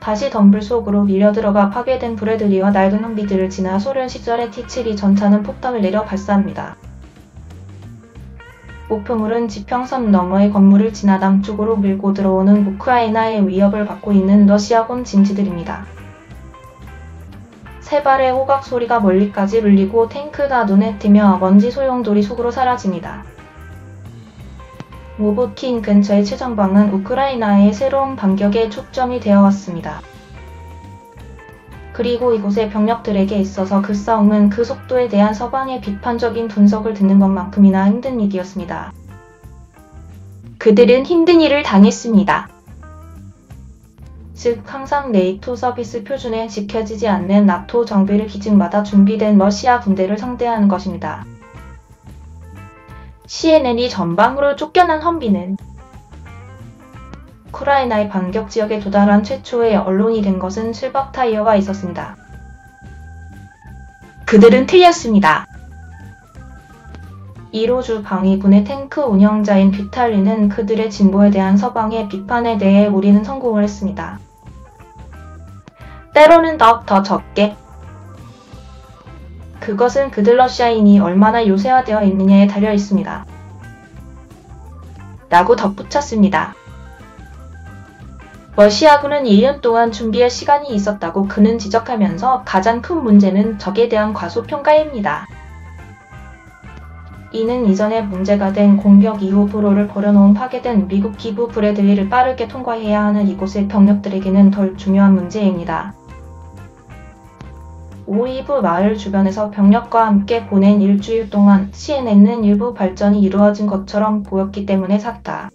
다시 덤불 속으로 밀려들어가 파괴된 브래들리와 낡은 험비들을 지나 소련 시절의 T-72 전차는 폭탄을 내려 발사합니다. 목표물은 지평선 너머의 건물을 지나 남쪽으로 밀고 들어오는 우크라이나의 위협을 받고 있는 러시아군 진지들입니다. 세 발의 호각 소리가 멀리까지 울리고 탱크가 눈에 띄며 먼지 소용돌이 속으로 사라집니다. 모브킨 근처의 최전방은 우크라이나의 새로운 반격의 초점이 되어 왔습니다. 그리고 이곳의 병력들에게 있어서 그 싸움은 그 속도에 대한 서방의 비판적인 분석을 듣는 것만큼이나 힘든 일이었습니다. 그들은 힘든 일을 당했습니다. 즉 항상 네이토 서비스 표준에 지켜지지 않는 나토 정비를 기증받아 준비된 러시아 군대를 상대하는 것입니다. CNN이 전방으로 쫓겨난 험비는 우크라이나의 반격 지역에 도달한 최초의 언론이 된 것은 실박 타이어가 있었습니다. 그들은 틀렸습니다. 1호주 방위군의 탱크 운영자인 비탈리는 그들의 진보에 대한 서방의 비판에 대해 우리는 성공을 했습니다. 때로는 더 적게. 그것은 그들 러시아인이 얼마나 요새화되어 있느냐에 달려 있습니다. 라고 덧붙였습니다. 러시아군은 1년 동안 준비할 시간이 있었다고 그는 지적하면서 가장 큰 문제는 적에 대한 과소평가입니다. 이는 이전에 문제가 된 공격 이후 불호를 버려놓은 파괴된 미국 기부 브래들리를 빠르게 통과해야 하는 이곳의 병력들에게는 덜 중요한 문제입니다. 오이브 마을 주변에서 병력과 함께 보낸 일주일 동안 CNN은 일부 발전이 이루어진 것처럼 보였기 때문에 샀다.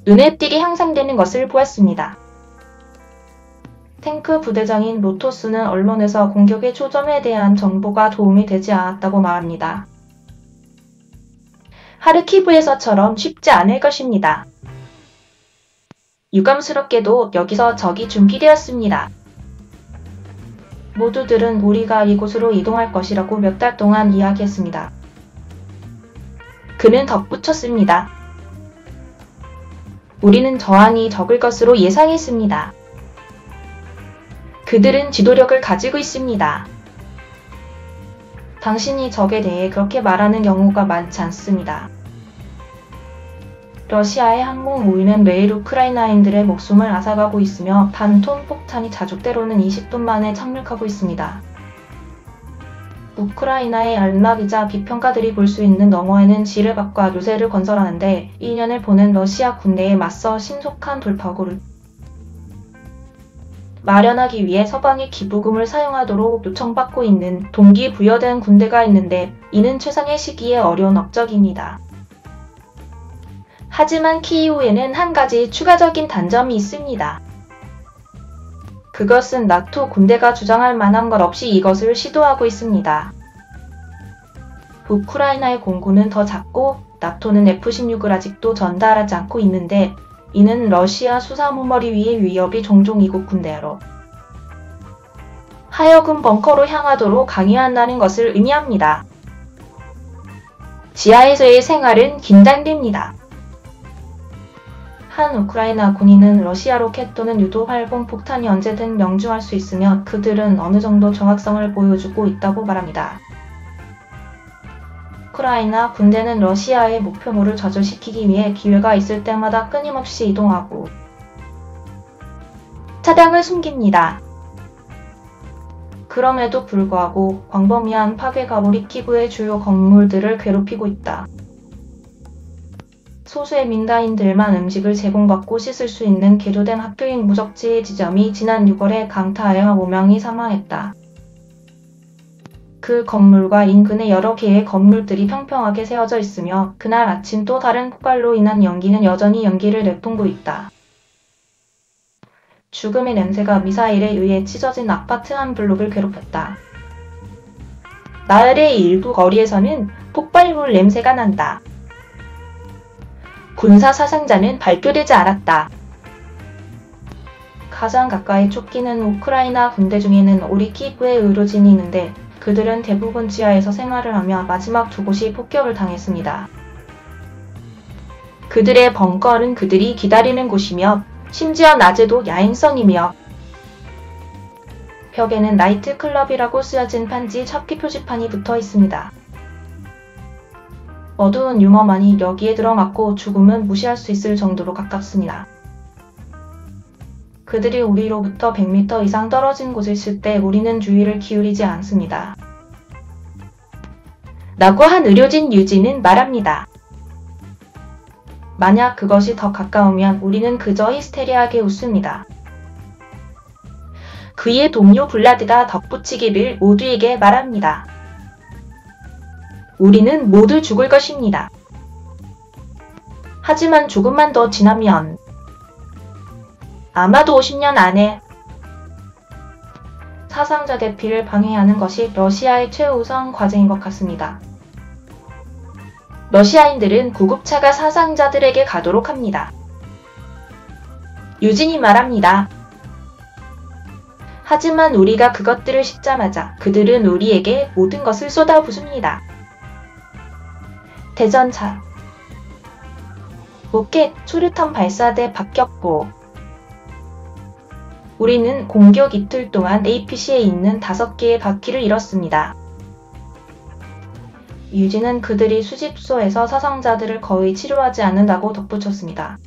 눈에 띄게 향상되는 것을 보았습니다. 탱크 부대장인 로토스는 언론에서 공격의 초점에 대한 정보가 도움이 되지 않았다고 말합니다. 하르키브에서처럼 쉽지 않을 것입니다. 유감스럽게도 여기서 적이 준비되었습니다. 모두들은 우리가 이곳으로 이동할 것이라고 몇 달 동안 이야기했습니다. 그는 덧붙였습니다. 우리는 저항이 적을 것으로 예상했습니다. 그들은 지도력을 가지고 있습니다. 당신이 적에 대해 그렇게 말하는 경우가 많지 않습니다. 러시아의 항공 우위는 매일 우크라이나인들의 목숨을 앗아가고 있으며 반톤 폭탄이 자주 때로는 20분 만에 착륙하고 있습니다. 우크라이나의 안락이자 비평가들이 볼 수 있는 너머에는 지뢰밭과 요새를 건설하는데 1년을 보낸 러시아 군대에 맞서 신속한 돌파구를 마련하기 위해 서방의 기부금을 사용하도록 요청받고 있는 동기부여된 군대가 있는데 이는 최상의 시기에 어려운 업적입니다. 하지만 키이우에는 한 가지 추가적인 단점이 있습니다. 그것은 나토 군대가 주장할 만한 것 없이 이것을 시도하고 있습니다. 우크라이나의 공군은 더 작고 나토는 F-16을 아직도 전달하지 않고 있는데 이는 러시아 수사무머리 위의 위협이 종종 이곳 군대로 하여금 벙커로 향하도록 강요한다는 것을 의미합니다. 지하에서의 생활은 긴장됩니다. 한 우크라이나 군인은 러시아 로켓 또는 유도 활공 폭탄이 언제든 명중할 수 있으며 그들은 어느 정도 정확성을 보여주고 있다고 말합니다. 우크라이나 군대는 러시아의 목표물을 좌절시키기 위해 기회가 있을 때마다 끊임없이 이동하고 차량을 숨깁니다. 그럼에도 불구하고 광범위한 파괴가 우리 키브의 주요 건물들을 괴롭히고 있다. 소수의 민간인들만 음식을 제공받고 씻을 수 있는 개조된 학교인 무적지의 지점이 지난 6월에 강타하여 5명이 사망했다. 그 건물과 인근의 여러 개의 건물들이 평평하게 세워져 있으며 그날 아침 또 다른 폭발로 인한 연기는 여전히 연기를 내뿜고 있다. 죽음의 냄새가 미사일에 의해 찢어진 아파트 한 블록을 괴롭혔다. 마을의 일부 거리에서는 폭발물 냄새가 난다. 군사 사상자는 발표되지 않았다. 가장 가까이 쫓기는 우크라이나 군대 중에는 우리 키브의 의료진이 있는데 그들은 대부분 지하에서 생활을 하며 마지막 두 곳이 폭격을 당했습니다. 그들의 벙커는 그들이 기다리는 곳이며 심지어 낮에도 야행성이며 벽에는 나이트클럽이라고 쓰여진 판지 첩기 표지판이 붙어 있습니다. 어두운 유머만이 여기에 들어맞고 죽음은 무시할 수 있을 정도로 가깝습니다. 그들이 우리로부터 100m 이상 떨어진 곳에 있을 때 우리는 주의를 기울이지 않습니다. 라고 한 의료진 유진은 말합니다. 만약 그것이 더 가까우면 우리는 그저 히스테리하게 웃습니다. 그의 동료 블라드가 덧붙이기를 모두에게 말합니다. 우리는 모두 죽을 것입니다. 하지만 조금만 더 지나면 아마도 50년 안에 사상자 대피를 방해하는 것이 러시아의 최우선 과제인 것 같습니다. 러시아인들은 구급차가 사상자들에게 가도록 합니다. 유진이 말합니다. 하지만 우리가 그것들을 싣자마자 그들은 우리에게 모든 것을 쏟아부습니다. 대전차, 로켓, 수류탄 발사대 바뀌었고 우리는 공격 이틀 동안 APC에 있는 5개의 바퀴를 잃었습니다. 유진은 그들이 수집소에서 사상자들을 거의 치료하지 않는다고 덧붙였습니다.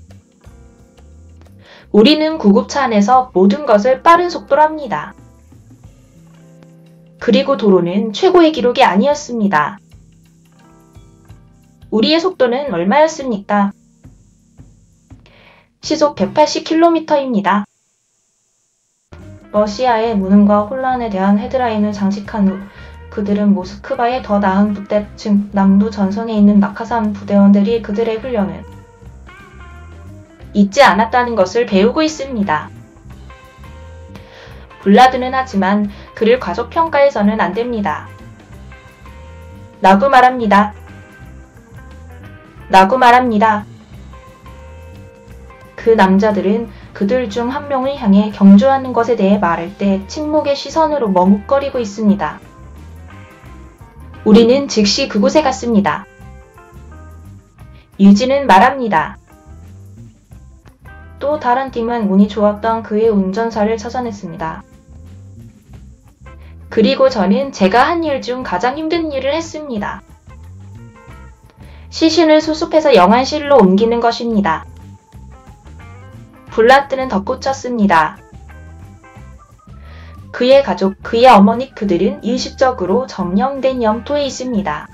우리는 구급차 안에서 모든 것을 빠른 속도로 합니다. 그리고 도로는 최고의 기록이 아니었습니다. 우리의 속도는 얼마였습니까? 시속 180km입니다. 러시아의 무능과 혼란에 대한 헤드라인을 장식한 후 그들은 모스크바의 더 나은 부대, 즉 남부 전선에 있는 낙하산 부대원들이 그들의 훈련을 잊지 않았다는 것을 배우고 있습니다. 블라드는 하지만 그를 과소평가해서는 안 됩니다. 라고 말합니다. 그 남자들은 그들 중 한 명을 향해 경주하는 것에 대해 말할 때 침묵의 시선으로 머뭇거리고 있습니다. 우리는 즉시 그곳에 갔습니다. 유진은 말합니다. 또 다른 팀은 운이 좋았던 그의 운전사를 찾아냈습니다. 그리고 저는 제가 한 일 중 가장 힘든 일을 했습니다. 시신을 수습해서 영안실로 옮기는 것입니다. 블라드는 덧붙였습니다. 그의 가족, 그의 어머니 그들은 일시적으로 점령된 영토에 있습니다.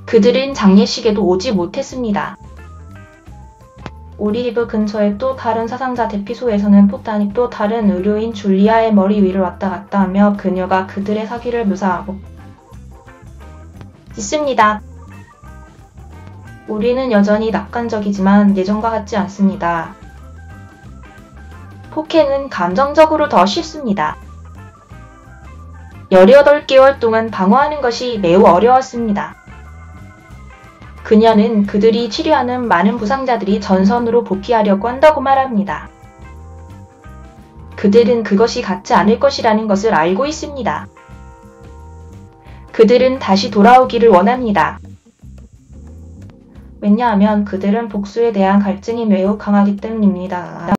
그들은 장례식에도 오지 못했습니다. 우리 집 근처의 또 다른 사상자 대피소에서는 포탄이 또 다른 의료인 줄리아의 머리 위를 왔다 갔다 하며 그녀가 그들의 사기를 묘사하고 있습니다. 우리는 여전히 낙관적이지만 예전과 같지 않습니다. 폭행은 감정적으로 더 쉽습니다. 18개월 동안 방어하는 것이 매우 어려웠습니다. 그녀는 그들이 치료하는 많은 부상자들이 전선으로 복귀하려고 한다고 말합니다. 그들은 그것이 같지 않을 것이라는 것을 알고 있습니다. 그들은 다시 돌아오기를 원합니다. 왜냐하면 그들은 복수에 대한 갈증이 매우 강하기 때문입니다.